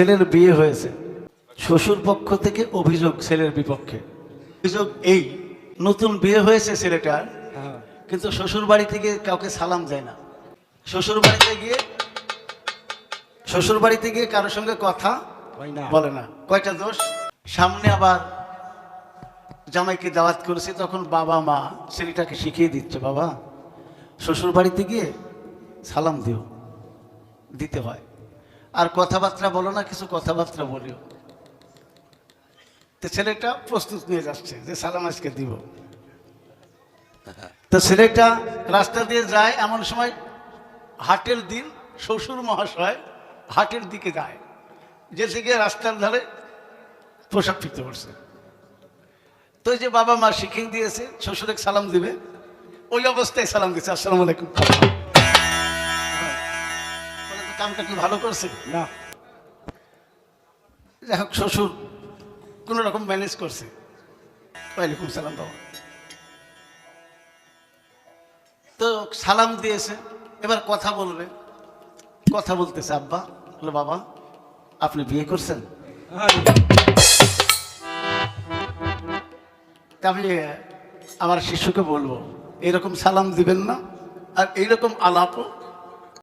ছেলের বিয়ে হয়েছে, শ্বশুর পক্ষ থেকে অভিযোগ ছেলের বিপক্ষে। অভিযোগ এই, নতুন বিয়ে হয়েছে ছেলেটার, কিন্তু শ্বশুর বাড়ি থেকে কাউকে সালাম যায় না। শ্বশুর বাড়িতে গিয়ে কারোর সঙ্গে কথা বলে না। কয়টা দোষ? সামনে আবার জামাইকে দাওয়াত করেছে, তখন বাবা মা ছেলেটাকে শিখিয়ে দিচ্ছে, বাবা শ্বশুর বাড়িতে গিয়ে সালাম দিও, দিতে হয়, আর কথাবার্তা বলো না, কিছু কথাবার্তা বলিও। তো ছেলেটা প্রস্তুত নিয়ে যাচ্ছে যে সালাম আজকে দিব। তো ছেলেটা রাস্তা দিয়ে যায়, এমন সময় হাটের দিন, শ্বশুর মহাশয় হাটের দিকে যায়, যেতে গিয়ে রাস্তার ধারে পোশাক ফিরতে পারছে। তো যে বাবা মা শিখিয়ে দিয়েছে শ্বশুরে সালাম দিবে, ওই অবস্থায় সালাম দিচ্ছে, আসসালামু আলাইকুম। কামটা কি ভালো করছে না? যাই হোক, শ্বশুর কোন রকম ম্যানেজ করছে, ওয়ালাইকুম সালাম বাবা। তো সালাম দিয়েছে, এবার কথা বলবে, কথা বলতেছে। আব্বা বলে, বাবা আপনি বিয়ে করছেন? তাহলে আমার শিশুকে বলবো এরকম সালাম দিবেন না, আর এইরকম আলাপও